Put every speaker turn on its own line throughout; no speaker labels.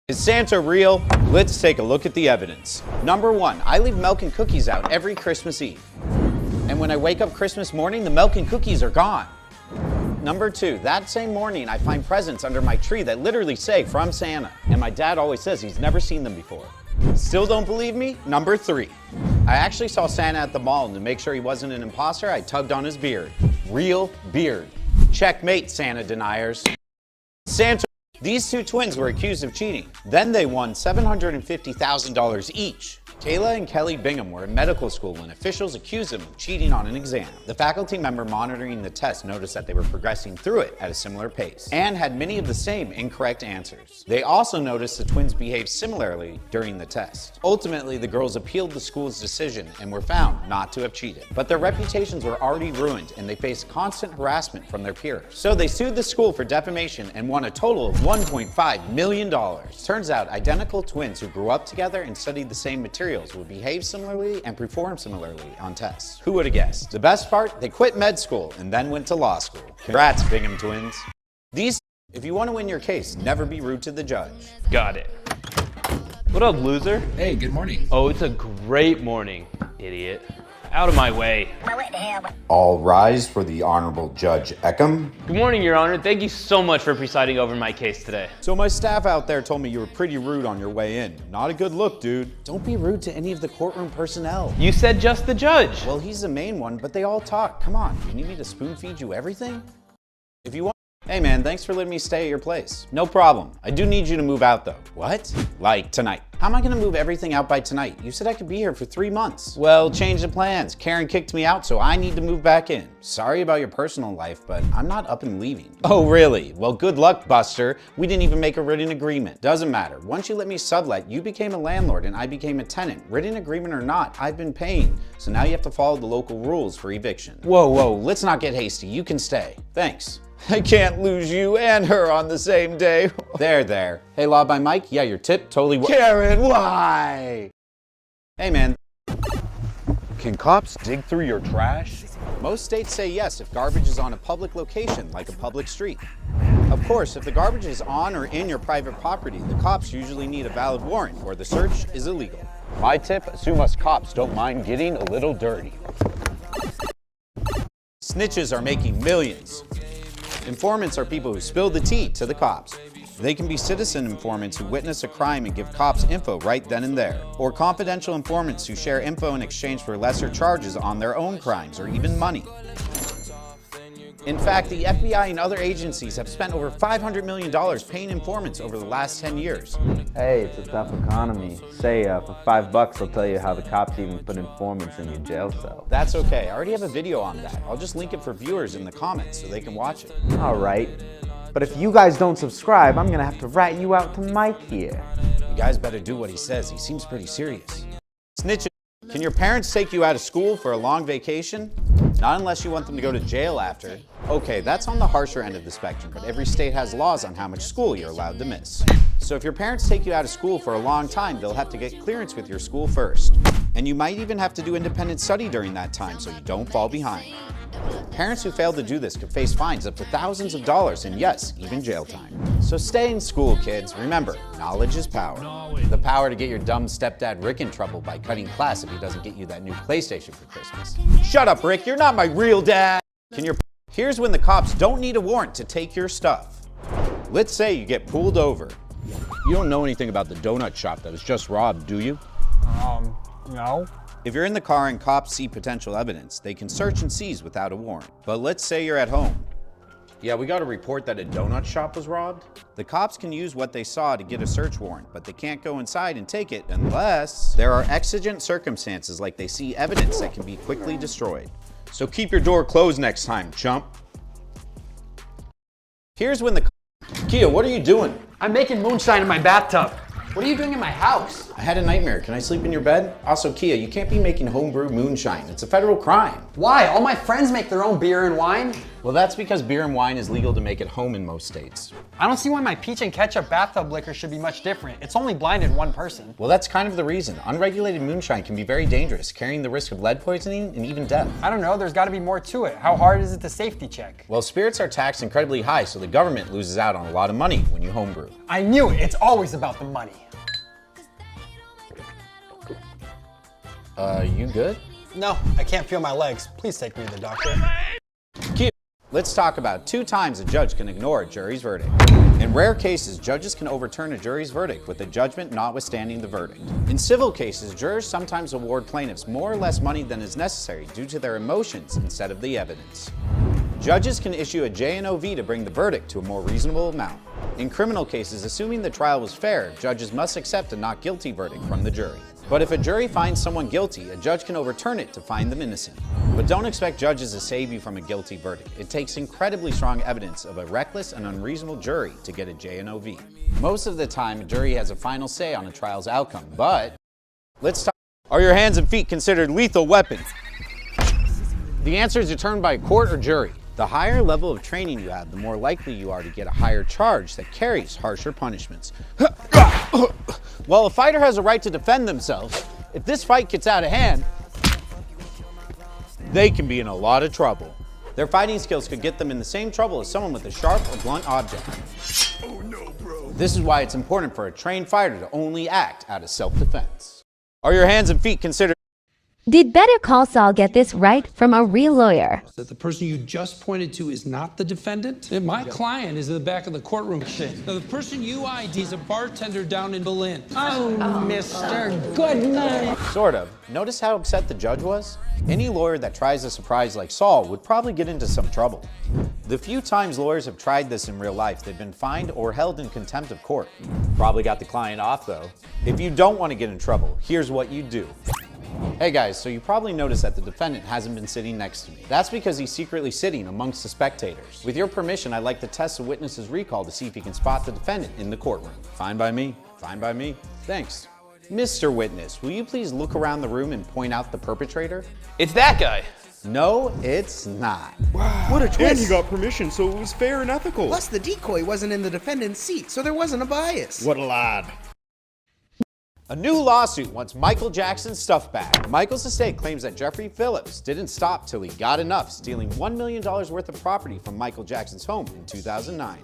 Is Santa real? Let's take a look at the evidence. Number 1, I leave milk and cookies out every Christmas Eve. And when I wake up Christmas morning, the milk and cookies are gone. Number 2, that same morning, I find presents under my tree that literally say, "From Santa." And my dad always says he's never seen them before. Still don't believe me? Number 3, I actually saw Santa at the mall, and to make sure he wasn't an imposter, I tugged on his beard. Real beard. Checkmate, Santa deniers. Santa. These two twins were accused of cheating. Then they won $750,000 each. Kayla and Kelly Bingham were in medical school when officials accused them of cheating on an exam. The faculty member monitoring the test noticed that they were progressing through it at a similar pace and had many of the same incorrect answers. They also noticed the twins behaved similarly during the test. Ultimately, the girls appealed the school's decision and were found not to have cheated. But their reputations were already ruined and they faced constant harassment from their peers. So they sued the school for defamation and won a total of $1.5 million. Turns out identical twins who grew up together and studied the same materials would behave similarly and perform similarly on tests. Who would have guessed? The best part, they quit med school and then went to law school. Congrats, Bingham twins. If you want to win your case, never be rude to the judge.
Got it. What up, loser?
Hey, good morning.
Oh, it's a great morning, idiot. Out of my way.
All rise for the Honorable Judge Eckham.
Good morning, Your Honor. Thank you so much for presiding over my case today.
So my staff out there told me you were pretty rude on your way in. Not a good look, dude. Don't be rude to any of the courtroom personnel.
You said just the judge.
Well, he's the main one, but they all talk. Come on, you need me to spoon feed you everything? If you want. Hey man, thanks for letting me stay at your place. No problem. I do need you to move out though. What? Like tonight. How am I gonna move everything out by tonight? You said I could be here for 3 months. Well, change the plans. Karen kicked me out, so I need to move back in. Sorry about your personal life, but I'm not up and leaving. Oh really? Well, good luck, Buster. We didn't even make a written agreement. Doesn't matter. Once you let me sublet, you became a landlord and I became a tenant. Written agreement or not, I've been paying. So now you have to follow the local rules for eviction. Whoa, let's not get hasty. You can stay. Thanks. I can't lose you and her on the same day. There. Hey, Law by Mike? Yeah, your tip totally Karen, why? Hey, man.
Can cops dig through your trash?
Most states say yes if garbage is on a public location, like a public street. Of course, if the garbage is on or in your private property, the cops usually need a valid warrant or the search is illegal.
My tip, assume us cops don't mind getting a little dirty.
Snitches are making millions. Informants are people who spill the tea to the cops. They can be citizen informants who witness a crime and give cops info right then and there, or confidential informants who share info in exchange for lesser charges on their own crimes or even money. In fact, the FBI and other agencies have spent over $500 million paying informants over the last 10 years.
Hey, it's a tough economy. Say, for $5, I'll tell you how the cops even put informants in your jail cell.
That's okay. I already have a video on that. I'll just link it for viewers in the comments so they can watch it.
All right. But if you guys don't subscribe, I'm gonna have to rat you out to Mike here.
You guys better do what he says. He seems pretty serious. Snitches. Can your parents take you out of school for a long vacation? Not unless you want them to go to jail after. Okay, that's on the harsher end of the spectrum, but every state has laws on how much school you're allowed to miss. So if your parents take you out of school for a long time, they'll have to get clearance with your school first. And you might even have to do independent study during that time so you don't fall behind. Parents who fail to do this could face fines up to thousands of dollars and yes, even jail time. So stay in school, kids. Remember, knowledge is power. The power to get your dumb stepdad Rick in trouble by cutting class if he doesn't get you that new PlayStation for Christmas. Shut up, Rick. You're not my real dad. Here's when the cops don't need a warrant to take your stuff. Let's say you get pulled over. You don't know anything about the donut shop that was just robbed, do you?
No.
If you're in the car and cops see potential evidence, they can search and seize without a warrant. But let's say you're at home. Yeah, we got a report that a donut shop was robbed. The cops can use what they saw to get a search warrant, but they can't go inside and take it unless there are exigent circumstances like they see evidence that can be quickly destroyed. So keep your door closed next time, chump. Here's when Kia, what are you doing?
I'm making moonshine in my bathtub. What are you doing in my house?
I had a nightmare. Can I sleep in your bed? Also, Kia, you can't be making homebrew moonshine. It's a federal crime.
Why? All my friends make their own beer and wine.
Well, that's because beer and wine is legal to make at home in most states.
I don't see why my peach and ketchup bathtub liquor should be much different. It's only blinded one person.
Well, that's kind of the reason. Unregulated moonshine can be very dangerous, carrying the risk of lead poisoning and even death.
I don't know, there's gotta be more to it. How hard is it to safety check?
Well, spirits are taxed incredibly high, so the government loses out on a lot of money when you homebrew.
I knew it, it's always about the money.
You good?
No, I can't feel my legs. Please take me to the doctor.
Let's talk about 2 times a judge can ignore a jury's verdict. In rare cases, judges can overturn a jury's verdict with the judgment notwithstanding the verdict. In civil cases, jurors sometimes award plaintiffs more or less money than is necessary due to their emotions instead of the evidence. Judges can issue a J&OV to bring the verdict to a more reasonable amount. In criminal cases, assuming the trial was fair, judges must accept a not guilty verdict from the jury. But if a jury finds someone guilty, a judge can overturn it to find them innocent. But don't expect judges to save you from a guilty verdict. It takes incredibly strong evidence of a reckless and unreasonable jury to get a J&OV. Most of the time, a jury has a final say on a trial's outcome, but let's talk. Are your hands and feet considered lethal weapons? The answer is determined by a court or jury. The higher level of training you have, the more likely you are to get a higher charge that carries harsher punishments. While a fighter has a right to defend themselves, if this fight gets out of hand, they can be in a lot of trouble. Their fighting skills could get them in the same trouble as someone with a sharp or blunt object. Oh no, bro. This is why it's important for a trained fighter to only act out of self-defense. Are your hands and feet considered?
Did Better Call Saul get this right from a real lawyer?
That the person you just pointed to is not the defendant? And my client is in the back of the courtroom. Now, the person you ID is a bartender down in Berlin.
Oh, Mr. Goodnight.
Sort of. Notice how upset the judge was? Any lawyer that tries a surprise like Saul would probably get into some trouble. The few times lawyers have tried this in real life, they've been fined or held in contempt of court. Probably got the client off though. If you don't want to get in trouble, here's what you do. Hey guys, so you probably noticed that the defendant hasn't been sitting next to me. That's because he's secretly sitting amongst the spectators. With your permission, I'd like to test the witness's recall to see if he can spot the defendant in the courtroom. Fine by me, fine by me. Thanks. Mr. Witness, will you please look around the room and point out the perpetrator?
It's that guy.
No, it's not.
What a twist!
And he got permission, so it was fair and ethical.
Plus, the decoy wasn't in the defendant's seat, so there wasn't a bias.
What a lad.
A new lawsuit wants Michael Jackson's stuff back. Michael's estate claims that Jeffrey Phillips didn't stop till he got enough, stealing $1 million worth of property from Michael Jackson's home in 2009.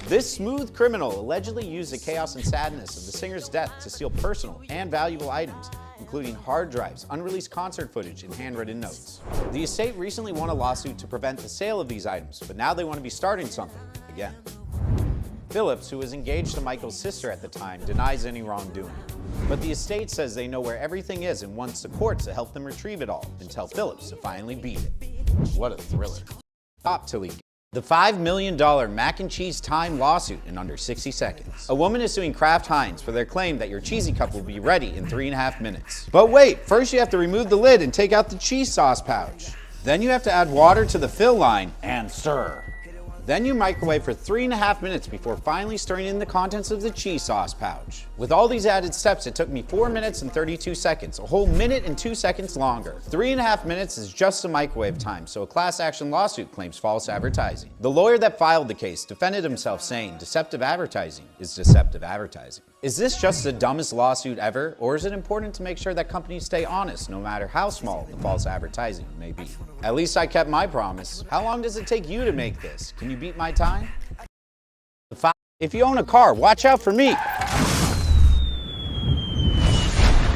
This smooth criminal allegedly used the chaos and sadness of the singer's death to steal personal and valuable items, including hard drives, unreleased concert footage, and handwritten notes. The estate recently won a lawsuit to prevent the sale of these items, but now they want to be starting something again. Phillips, who was engaged to Michael's sister at the time, denies any wrongdoing. But the estate says they know where everything is and wants the courts to help them retrieve it all and tell Phillips to finally beat it. What a thriller. Stop till he. The $5 million mac and cheese time lawsuit in under 60 seconds. A woman is suing Kraft Heinz for their claim that your cheesy cup will be ready in 3.5 minutes. But wait, first you have to remove the lid and take out the cheese sauce pouch. Then you have to add water to the fill line and stir. Then you microwave for 3.5 minutes before finally stirring in the contents of the cheese sauce pouch. With all these added steps, it took me 4 minutes and 32 seconds, a whole minute and 2 seconds longer. 3.5 minutes is just the microwave time, so a class action lawsuit claims false advertising. The lawyer that filed the case defended himself saying deceptive advertising is deceptive advertising. Is this just the dumbest lawsuit ever, or is it important to make sure that companies stay honest no matter how small the false advertising may be? At least I kept my promise. How long does it take you to make this? Can you beat my time? If you own a car, watch out for me.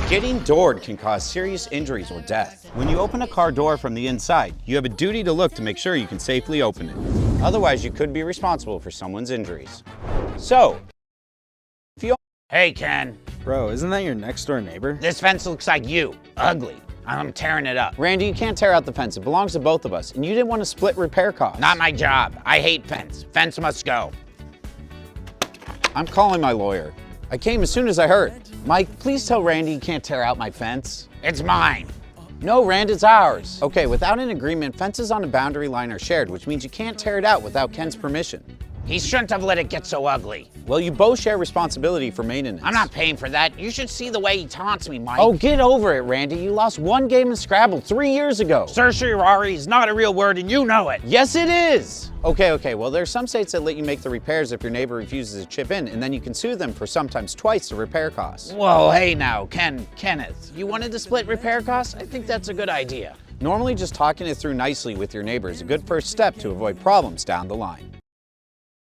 Getting doored can cause serious injuries or death. When you open a car door from the inside, you have a duty to look to make sure you can safely open it. Otherwise, you could be responsible for someone's injuries. So, if you Hey, Ken.
Bro, isn't that your next door neighbor?
This fence looks like you. Ugly. I'm tearing it up. Randy, you can't tear out the fence. It belongs to both of us. And you didn't want to split repair costs. Not my job. I hate fence. Fence must go. I'm calling my lawyer. I came as soon as I heard. Mike, please tell Randy you can't tear out my fence. It's mine. No, Rand, it's ours. Okay, without an agreement, fences on a boundary line are shared, which means you can't tear it out without Ken's permission.
He shouldn't have let it get so ugly.
Well, you both share responsibility for maintenance.
I'm not paying for that. You should see the way he taunts me, Mike.
Oh, get over it, Randy. You lost one game in Scrabble 3 years ago.
Certiorari is not a real word and you know it.
Yes, it is. Okay, well, there's some states that let you make the repairs if your neighbor refuses to chip in, and then you can sue them for sometimes twice the repair costs.
Whoa, hey now, Kenneth. You wanted to split repair costs? I think that's a good idea.
Normally, just talking it through nicely with your neighbor is a good first step to avoid problems down the line.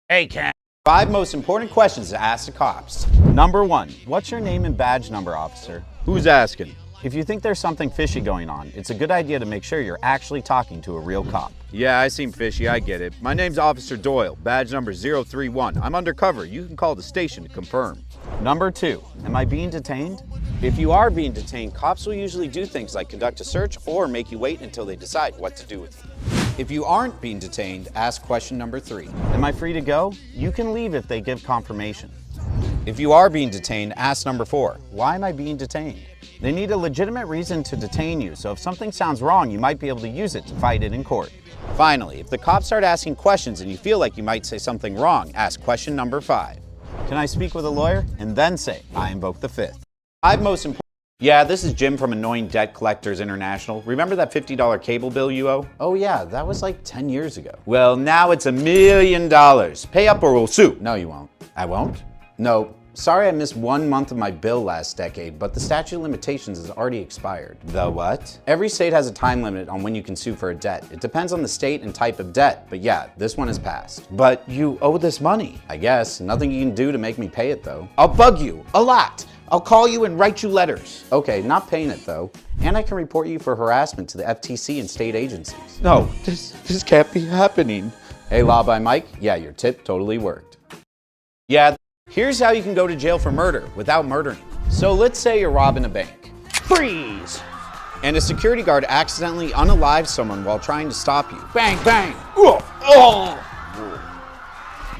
Hey, Ken.
5 most important questions to ask the cops. Number 1, what's your name and badge number, officer? Who's asking? If you think there's something fishy going on, it's a good idea to make sure you're actually talking to a real cop.
Yeah, I seem fishy, I get it. My name's Officer Doyle, badge number 031. I'm undercover. You can call the station to confirm.
Number 2, am I being detained? If you are being detained, cops will usually do things like conduct a search or make you wait until they decide what to do with you. If you aren't being detained, ask question number 3. Am I free to go? You can leave if they give confirmation. If you are being detained, ask number 4. Why am I being detained? They need a legitimate reason to detain you, so if something sounds wrong, you might be able to use it to fight it in court. Finally, if the cops start asking questions and you feel like you might say something wrong, ask question number 5. Can I speak with a lawyer? And then say, I invoke the 5th. 5 most important. Yeah, this is Jim from Annoying Debt Collectors International. Remember that $50 cable bill you owe? Oh yeah, that was like 10 years ago. Well, now it's $1 million. Pay up or we'll sue. No, you won't. I won't? No. Sorry I missed 1 month of my bill last decade, but the statute of limitations has already expired. The what? Every state has a time limit on when you can sue for a debt. It depends on the state and type of debt, but yeah, this one has passed. But you owe this money. I guess. Nothing you can do to make me pay it though. I'll bug you. A lot. I'll call you and write you letters. Okay, not paying it though. And I can report you for harassment to the FTC and state agencies. No, this can't be happening. Hey, Law by Mike. Yeah, your tip totally worked. Yeah, here's how you can go to jail for murder without murdering. So let's say you're robbing a bank. Freeze! And a security guard accidentally unalives someone while trying to stop you. Bang, bang! Oh!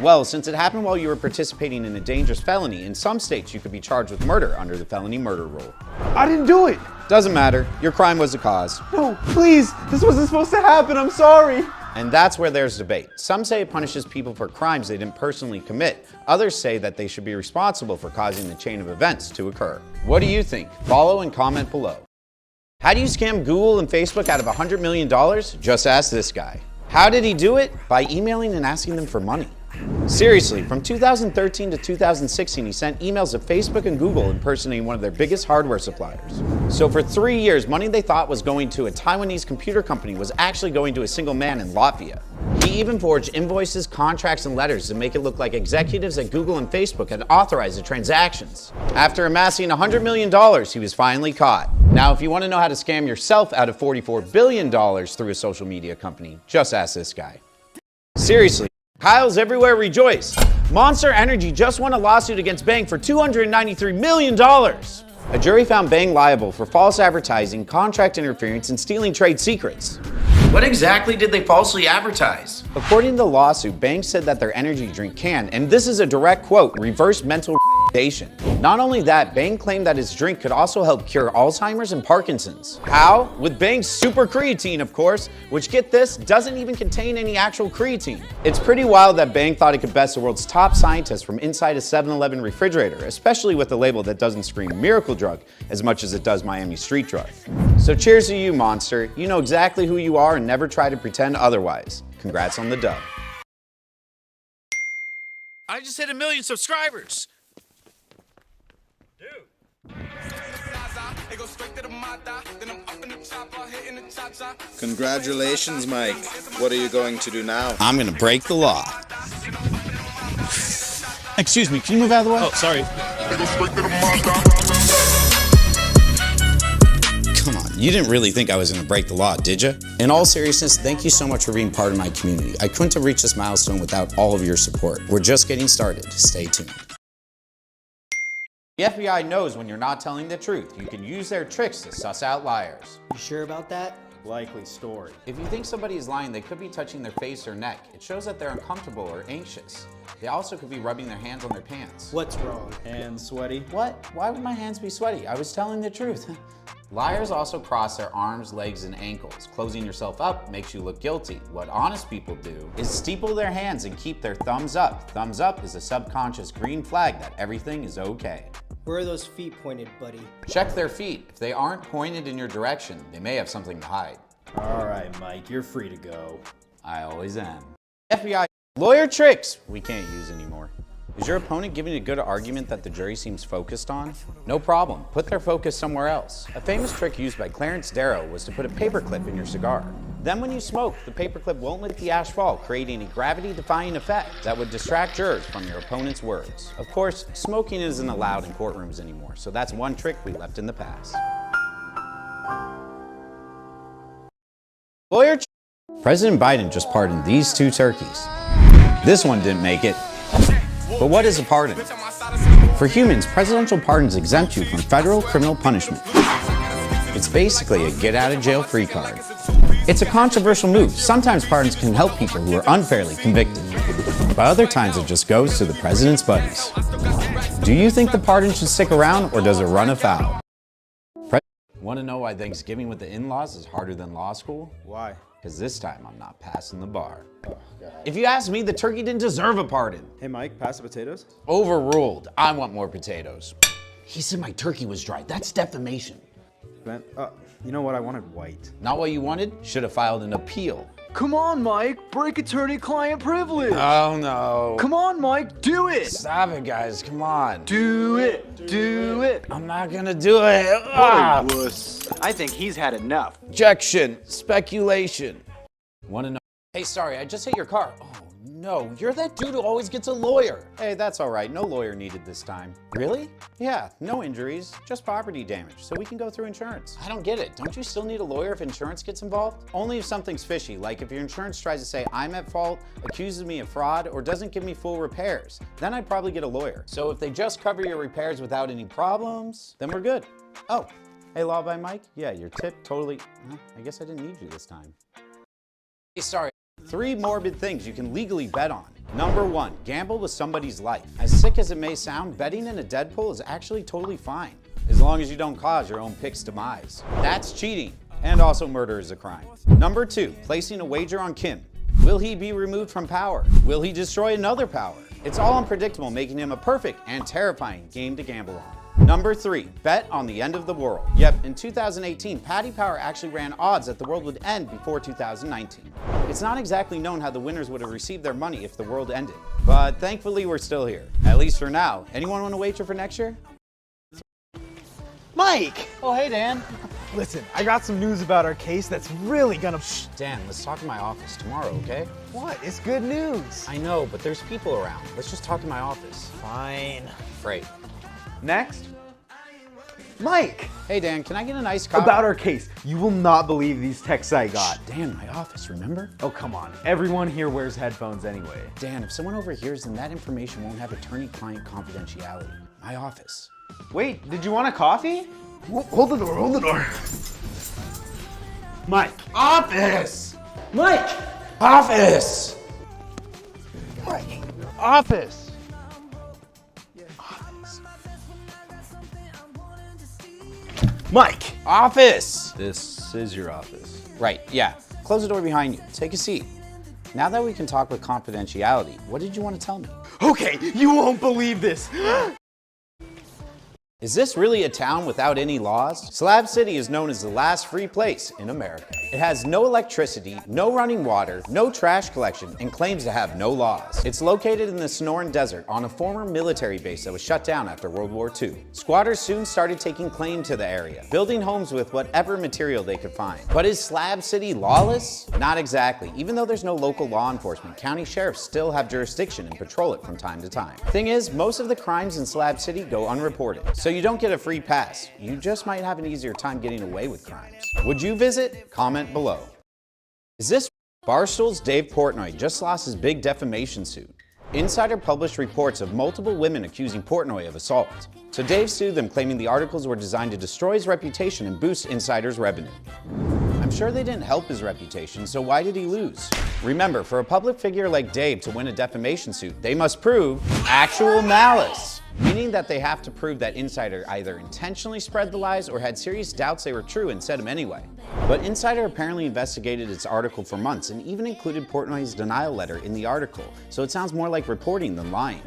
Well, since it happened while you were participating in a dangerous felony, in some states you could be charged with murder under the felony murder rule.
I didn't do it!
Doesn't matter, your crime was the cause.
No, please, this wasn't supposed to happen, I'm sorry.
And that's where there's debate. Some say it punishes people for crimes they didn't personally commit. Others say that they should be responsible for causing the chain of events to occur. What do you think? Follow and comment below. How do you scam Google and Facebook out of $100 million? Just ask this guy. How did he do it? By emailing and asking them for money. Seriously, from 2013 to 2016, he sent emails to Facebook and Google impersonating one of their biggest hardware suppliers. So for 3 years, money they thought was going to a Taiwanese computer company was actually going to a single man in Latvia. He even forged invoices, contracts, and letters to make it look like executives at Google and Facebook had authorized the transactions. After amassing $100 million, he was finally caught. Now, if you want to know how to scam yourself out of $44 billion through a social media company, just ask this guy. Seriously. Kyle's everywhere rejoice. Monster Energy just won a lawsuit against Bang for $293 million. A jury found Bang liable for false advertising, contract interference, and stealing trade secrets. What exactly did they falsely advertise? According to the lawsuit, Bang said that their energy drink can, and this is a direct quote, reverse mental retardation. Not only that, Bang claimed that his drink could also help cure Alzheimer's and Parkinson's. How? With Bang's super creatine, of course, which, get this, doesn't even contain any actual creatine. It's pretty wild that Bang thought it could best the world's top scientists from inside a 7-Eleven refrigerator, especially with a label that doesn't scream miracle drug as much as it does Miami street drug. So cheers to you, Monster. You know exactly who you are and never try to pretend otherwise. Congrats on the dub.
I just hit 1 million subscribers.
Congratulations, Mike. What are you going to do now?
I'm gonna break the law. Excuse me, can you move out of the way?
Oh, sorry.
Come on, you didn't really think I was gonna break the law, did you? In all seriousness, thank you so much for being part of my community. I couldn't have reached this milestone without all of your support. We're just getting started. Stay tuned. The FBI knows when you're not telling the truth. You can use their tricks to suss out liars.
You sure about that?
Likely story.
If you think somebody is lying, they could be touching their face or neck. It shows that they're uncomfortable or anxious. They also could be rubbing their hands on their pants.
What's wrong?
Hands sweaty?
What? Why would my hands be sweaty? I was telling the truth. Liars also cross their arms, legs, and ankles. Closing yourself up makes you look guilty. What honest people do is steeple their hands and keep their thumbs up. Thumbs up is a subconscious green flag that everything is okay.
Where are those feet pointed, buddy?
Check their feet. If they aren't pointed in your direction, they may have something to hide.
All right, Mike, you're free to go.
I always am. FBI lawyer tricks we can't use anymore. Is your opponent giving a good argument that the jury seems focused on? No problem, put their focus somewhere else. A famous trick used by Clarence Darrow was to put a paperclip in your cigar. Then when you smoke, the paperclip won't let the ash fall, creating a gravity-defying effect that would distract jurors from your opponent's words. Of course, smoking isn't allowed in courtrooms anymore, so that's one trick we left in the past. Lawyer President Biden just pardoned these 2 turkeys. This one didn't make it. But what is a pardon? For humans, presidential pardons exempt you from federal criminal punishment. It's basically a get-out-of-jail-free card. It's a controversial move. Sometimes pardons can help people who are unfairly convicted, but other times it just goes to the president's buddies. Do you think the pardon should stick around, or does it run afoul? Want to know why Thanksgiving with the in-laws is harder than law school?
Why?
Because this time I'm not passing the bar. If you ask me, the turkey didn't deserve a pardon.
Hey, Mike, pass the potatoes?
Overruled. I want more potatoes. He said my turkey was dry. That's defamation.
Ben, you know what? I wanted white.
Not what you wanted? Should have filed an appeal.
Come on, Mike. Break attorney-client privilege.
Oh, no.
Come on, Mike. Do it.
Stop it, guys. Come on.
Do it. Do it.
I'm not going to do it.
I think he's had enough.
Objection. Speculation. Want to know? Hey, sorry, I just hit your car. Oh, no. You're that dude who always gets a lawyer. Hey, that's all right. No lawyer needed this time. Really? Yeah, no injuries, just property damage, so we can go through insurance. I don't get it. Don't you still need a lawyer if insurance gets involved? Only if something's fishy, like if your insurance tries to say I'm at fault, accuses me of fraud, or doesn't give me full repairs. Then I'd probably get a lawyer. So if they just cover your repairs without any problems, then we're good. Oh, hey, Law by Mike? Yeah, your tip totally... I guess I didn't need you this time. Hey, sorry. 3 morbid things you can legally bet on. Number 1, gamble with somebody's life. As sick as it may sound, betting in a Deadpool is actually totally fine, as long as you don't cause your own pick's demise. That's cheating, and also murder is a crime. Number 2, placing a wager on Kim. Will he be removed from power? Will he destroy another power? It's all unpredictable, making him a perfect and terrifying game to gamble on. Number 3, bet on the end of the world. Yep, in 2018, Paddy Power actually ran odds that the world would end before 2019. It's not exactly known how the winners would have received their money if the world ended, but thankfully we're still here, at least for now. Anyone want to wager for next year?
Mike!
Oh, hey, Dan.
Listen, I got some news about our case that's really gonna...
Shh, Dan, let's talk in my office tomorrow, okay?
What? It's good news.
I know, but there's people around. Let's just talk in my office.
Fine.
Great.
Next.
Mike!
Hey, Dan, can I get an iced coffee?
About our case. You will not believe these texts I got.
Shh, Dan, my office, remember?
Oh, come on. Everyone here wears headphones anyway.
Dan, if someone overhears, then that information won't have attorney-client confidentiality. My office.
Wait, did you want a coffee?
Hold the door, hold the door.
Mike.
Office!
Mike!
Office!
Mike! Office! Mike!
Office!
This is your office.
Right, yeah. Close the door behind you. Take a seat. Now that we can talk with confidentiality, what did you want to tell me?
Okay, you won't believe this.
Is this really a town without any laws? Slab City is known as the last free place in America. It has no electricity, no running water, no trash collection, and claims to have no laws. It's located in the Sonoran Desert on a former military base that was shut down after World War II. Squatters soon started taking claim to the area, building homes with whatever material they could find. But is Slab City lawless? Not exactly. Even though there's no local law enforcement, county sheriffs still have jurisdiction and patrol it from time to time. Thing is, most of the crimes in Slab City go unreported, so you don't get a free pass. You just might have an easier time getting away with crimes. Would you visit? Comment below. Is this Barstool's Dave Portnoy just lost his big defamation suit? Insider published reports of multiple women accusing Portnoy of assault. So Dave sued them, claiming the articles were designed to destroy his reputation and boost Insider's revenue. I'm sure they didn't help his reputation, so why did he lose? Remember, for a public figure like Dave to win a defamation suit, they must prove actual malice. Meaning that they have to prove that Insider either intentionally spread the lies or had serious doubts they were true and said them anyway. But Insider apparently investigated its article for months and even included Portnoy's denial letter in the article, so it sounds more like reporting than lying.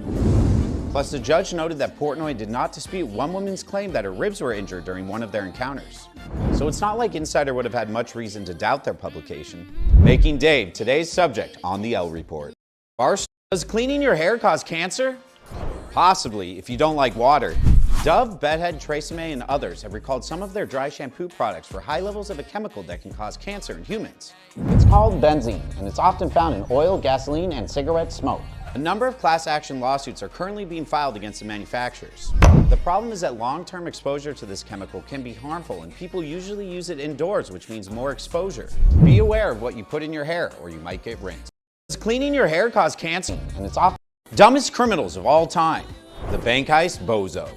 Plus, the judge noted that Portnoy did not dispute one woman's claim that her ribs were injured during one of their encounters. So it's not like Insider would have had much reason to doubt their publication. Making Dave today's subject on the L Report. Does cleaning your hair cause cancer? Possibly, if you don't like water. Dove, Bedhead, Tresemme, and others have recalled some of their dry shampoo products for high levels of a chemical that can cause cancer in humans. It's called benzene, and it's often found in oil, gasoline, and cigarette smoke. A number of class action lawsuits are currently being filed against the manufacturers. The problem is that long-term exposure to this chemical can be harmful, and people usually use it indoors, which means more exposure. Be aware of what you put in your hair, or you might get rinsed. Does cleaning your hair cause cancer? And it's often dumbest criminals of all time. The bank heist bozo.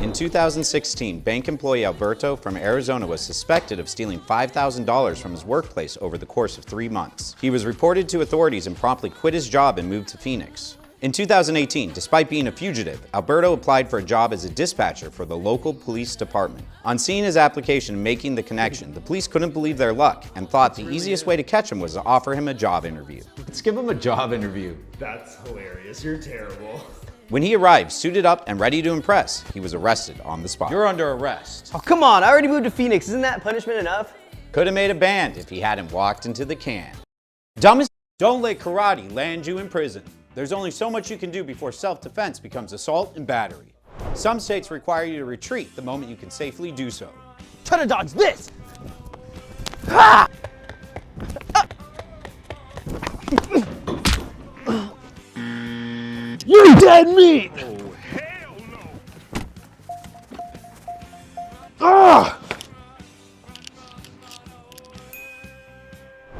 In 2016, bank employee Alberto from Arizona was suspected of stealing $5,000 from his workplace over the course of 3 months. He was reported to authorities and promptly quit his job and moved to Phoenix. In 2018, despite being a fugitive, Alberto applied for a job as a dispatcher for the local police department. On seeing his application and making the connection, the police couldn't believe their luck and thought the easiest way to catch him was to offer him a job interview.
Let's give him a job interview.
That's hilarious. You're terrible.
When he arrived, suited up and ready to impress, he was arrested on the spot.
You're under arrest.
Oh, come on. I already moved to Phoenix. Isn't that punishment enough?
Could have made a band if he hadn't walked into the can. Dumbest, don't let karate land you in prison. There's only so much you can do before self-defense becomes assault and battery. Some states require you to retreat the moment you can safely do so.
Try to dodge this. Ah!
You dead meat!
Oh, hell no!
Ah!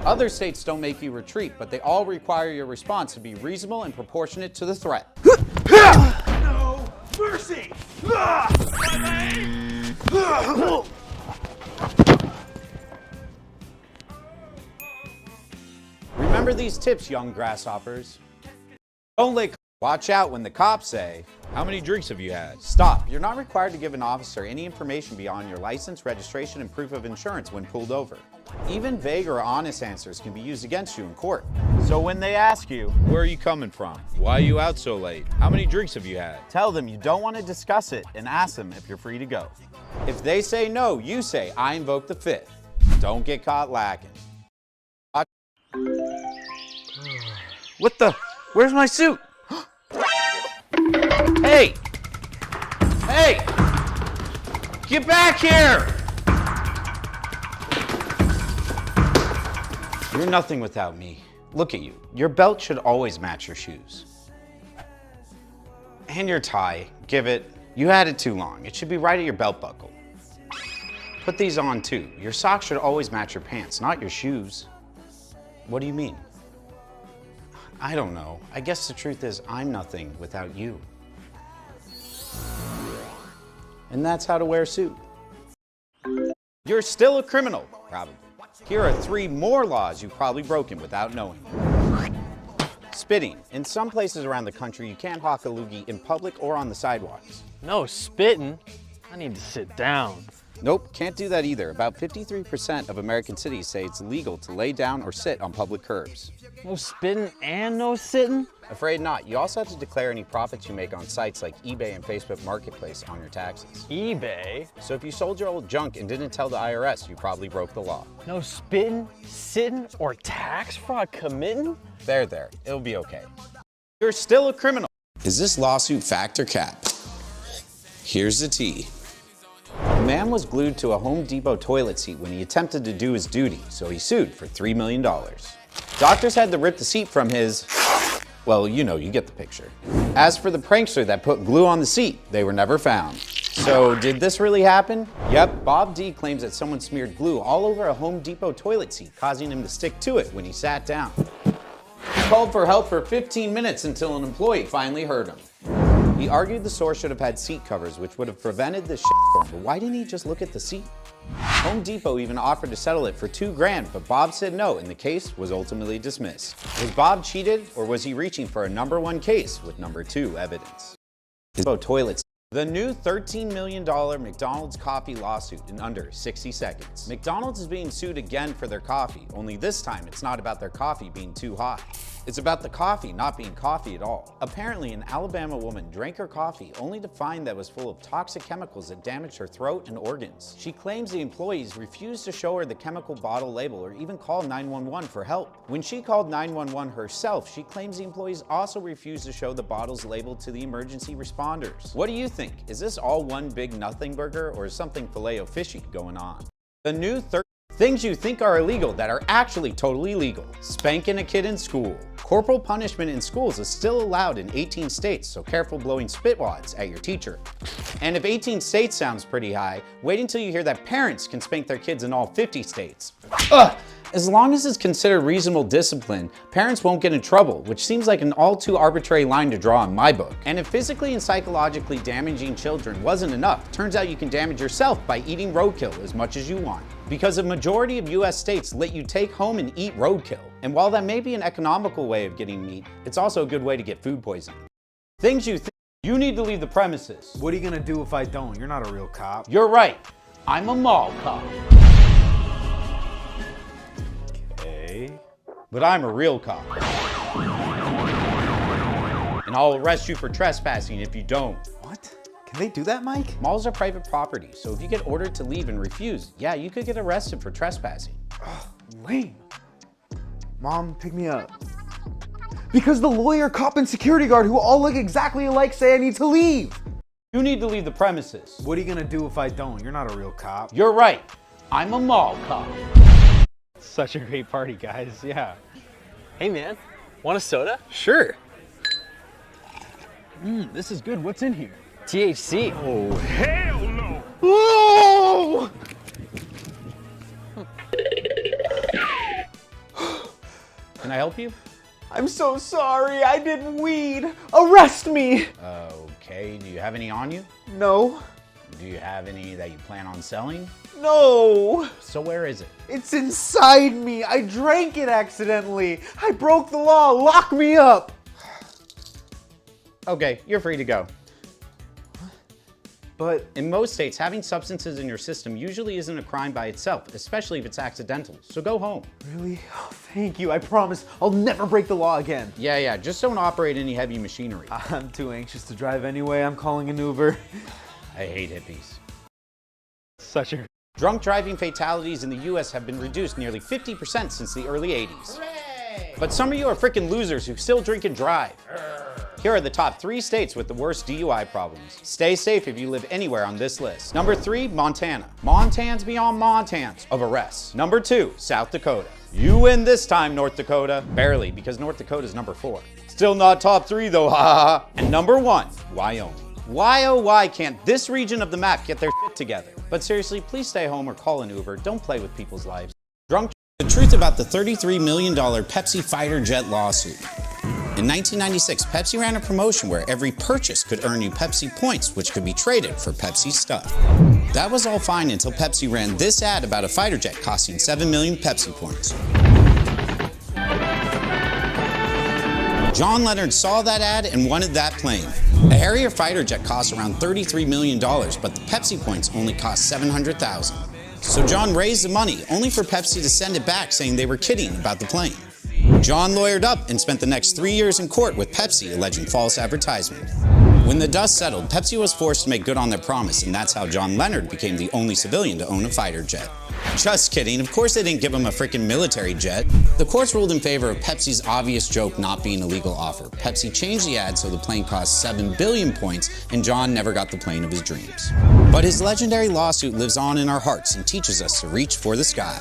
Other states don't make you retreat, but they all require your response to be reasonable and proportionate to the threat.
No mercy!
Remember these tips, young grasshoppers. Don't let watch out when the cops say,
How many drinks have you had?
stop. You're not required to give an officer any information beyond your license, registration, and proof of insurance when pulled over. Even vague or honest answers can be used against you in court.
So when they ask you, where are you coming from? Why are you out so late? How many drinks have you had?
Tell them you don't want to discuss it and ask them if you're free to go. If they say no, you say, I invoke the fifth. Don't get caught lacking.
What the?
Where's my suit? Hey! Hey! Get back here! You're nothing without me. Look at you. Your belt should always match your shoes. And your tie. Give it. You had it too long. It should be right at your belt buckle. Put these on too. Your socks should always match your pants, not your shoes. What do you mean? I don't know. I guess the truth is I'm nothing without you. And that's how to wear a suit. You're still a criminal, probably. Here are 3 more laws you've probably broken without knowing. Spitting. In some places around the country, you can't hawk a loogie in public or on the sidewalks.
No spitting. I need to sit down.
Nope, can't do that either. About 53% of American cities say it's illegal to lay down or sit on public curbs.
No spitting and no sitting?
Afraid not. You also have to declare any profits you make on sites like eBay and Facebook Marketplace on your taxes.
eBay?
So if you sold your old junk and didn't tell the IRS, you probably broke the law.
No spitting, sitting, or tax fraud committing?
There. It'll be okay. You're still a criminal. Is this lawsuit fact or cap? Here's the tea. A man was glued to a Home Depot toilet seat when he attempted to do his duty, so he sued for $3 million. Doctors had to rip the seat from his, well, you know, you get the picture. As for the prankster that put glue on the seat, they were never found. So did this really happen? Yep, Bob D claims that someone smeared glue all over a Home Depot toilet seat, causing him to stick to it when he sat down. He called for help for 15 minutes until an employee finally heard him. He argued the store should have had seat covers, which would have prevented this shitstorm, but why didn't he just look at the seat? Home Depot even offered to settle it for $2 grand, but Bob said no, and the case was ultimately dismissed. Was Bob cheated, or was he reaching for a number 1 case with number 2 evidence? Toilets. The new $13 million McDonald's coffee lawsuit in under 60 seconds. McDonald's is being sued again for their coffee, only this time it's not about their coffee being too hot. It's about the coffee not being coffee at all. Apparently, an Alabama woman drank her coffee only to find that it was full of toxic chemicals that damaged her throat and organs. She claims the employees refused to show her the chemical bottle label or even call 911 for help. When she called 911 herself, she claims the employees also refused to show the bottle's label to the emergency responders. What do you think? Is this all one big nothing burger, or is something filet-o-fishy going on? The new things you think are illegal that are actually totally legal. Spanking a kid in school. Corporal punishment in schools is still allowed in 18 states, so careful blowing spit wads at your teacher. And if 18 states sounds pretty high, wait until you hear that parents can spank their kids in all 50 states. As long as it's considered reasonable discipline, parents won't get in trouble, which seems like an all too arbitrary line to draw in my book. And if physically and psychologically damaging children wasn't enough, turns out you can damage yourself by eating roadkill as much as you want. Because a majority of US states let you take home and eat roadkill. And while that may be an economical way of getting meat, it's also a good way to get food poisoning. Things you think. You need to leave the premises.
What are you gonna do if I don't? You're not a real cop.
You're right. I'm a mall cop. But I'm a real cop. And I'll arrest you for trespassing if you don't.
What? Can they do that, Mike?
Malls are private property, so if you get ordered to leave and refuse, yeah, you could get arrested for trespassing.
Oh, lame. Mom, pick me up. Because the lawyer, cop, and security guard, who all look exactly alike, say I need to leave.
You need to leave the premises.
What are you gonna do if I don't? You're not a real cop.
You're right. I'm a mall cop.
Such a great party, guys. Yeah. Hey, man. Want a soda?
Sure.
This is good. What's in here?
THC.
Oh, hell no!
Whoa!
Can I help you?
I'm so sorry. I did weed. Arrest me.
Okay, do you have any on you?
No.
Do you have any that you plan on selling?
No.
So where is it?
It's inside me. I drank it accidentally. I broke the law. Lock me up.
Okay, you're free to go.
But
in most states, having substances in your system usually isn't a crime by itself, especially if it's accidental. So go home.
Really? Oh, thank you. I promise I'll never break the law again.
Yeah, just don't operate any heavy machinery.
I'm too anxious to drive anyway. I'm calling an Uber.
I hate hippies.
Such a...
Drunk driving fatalities in the US have been reduced nearly 50% since the early 80s. Hooray! But some of you are freaking losers who still drink and drive. Here are the top 3 states with the worst DUI problems. Stay safe if you live anywhere on this list. Number 3, Montana. Montans beyond Montans of arrests. Number 2, South Dakota. You win this time, North Dakota. Barely, because North Dakota is number 4. Still not top 3 though, haha. And number 1, Wyoming. Why oh why can't this region of the map get their shit together? But seriously, please stay home or call an Uber. Don't play with people's lives. Drunk. The truth about the $33 million Pepsi fighter jet lawsuit. In 1996, Pepsi ran a promotion where every purchase could earn you Pepsi points, which could be traded for Pepsi stuff. That was all fine until Pepsi ran this ad about a fighter jet costing 7 million Pepsi points. John Leonard saw that ad and wanted that plane. A Harrier fighter jet costs around $33 million, but the Pepsi points only cost $700,000. So John raised the money, only for Pepsi to send it back saying they were kidding about the plane. John lawyered up and spent the next 3 years in court with Pepsi alleging false advertisement. When the dust settled, Pepsi was forced to make good on their promise, and that's how John Leonard became the only civilian to own a fighter jet. Just kidding, of course they didn't give him a freaking military jet. The courts ruled in favor of Pepsi's obvious joke not being a legal offer. Pepsi changed the ad so the plane cost 7 billion points, and John never got the plane of his dreams. But his legendary lawsuit lives on in our hearts and teaches us to reach for the sky.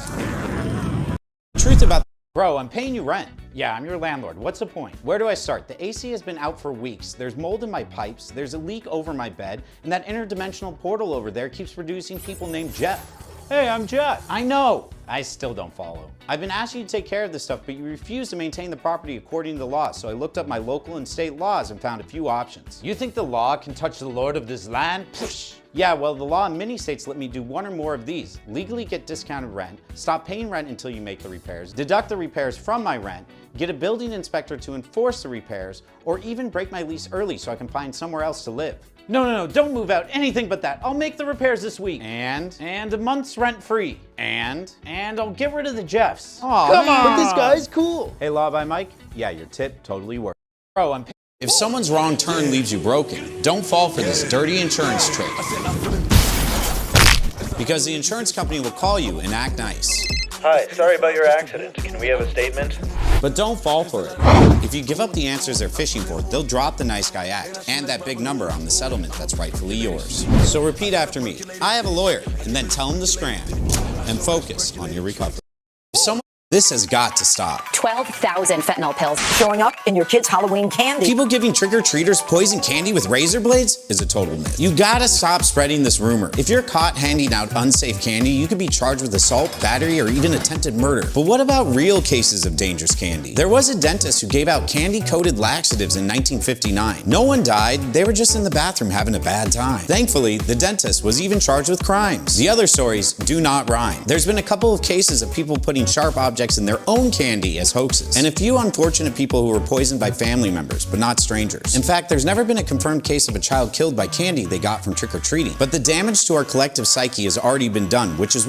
Truth about Bro, I'm paying you rent. Yeah, I'm your landlord. What's the point? Where do I start? The AC has been out for weeks. There's mold in my pipes. There's a leak over my bed. And that interdimensional portal over there keeps producing people named Jeff.
Hey, I'm Jet.
I know. I still don't follow. I've been asking you to take care of this stuff, but you refuse to maintain the property according to the law, so I looked up my local and state laws and found a few options.
You think the law can touch the lord of this land? Psh.
Yeah, well, the law in many states let me do one or more of these. Legally get discounted rent, stop paying rent until you make the repairs, deduct the repairs from my rent, get a building inspector to enforce the repairs, or even break my lease early so I can find somewhere else to live.
No, don't move out. Anything but that. I'll make the repairs this week.
And
a month's rent free.
And
I'll get rid of the Jeffs.
Aw,
Come
man.
on.
But this
guy's cool.
Hey, Law by Mike? Yeah, your tip totally worked. Bro, if someone's wrong turn leaves you broken, don't fall for this dirty insurance trick. Because the insurance company will call you and act nice.
Hi, sorry about your accident. Can we have a statement?
But don't fall for it. If you give up the answers they're fishing for, they'll drop the nice guy act and that big number on the settlement that's rightfully yours. So repeat after me. I have a lawyer, and then tell him to scram and focus on your recovery. This has got to stop.
12,000 fentanyl pills showing up in your kids' Halloween candy.
People giving trick-or-treaters poison candy with razor blades is a total myth. You gotta stop spreading this rumor. If you're caught handing out unsafe candy, you could be charged with assault, battery, or even attempted murder. But what about real cases of dangerous candy? There was a dentist who gave out candy-coated laxatives in 1959. No one died, they were just in the bathroom having a bad time. Thankfully, the dentist was even charged with crimes. The other stories do not rhyme. There's been a couple of cases of people putting sharp objects in their own candy as hoaxes, and a few unfortunate people who were poisoned by family members, but not strangers. In fact, there's never been a confirmed case of a child killed by candy they got from trick-or-treating, but the damage to our collective psyche has already been done, which is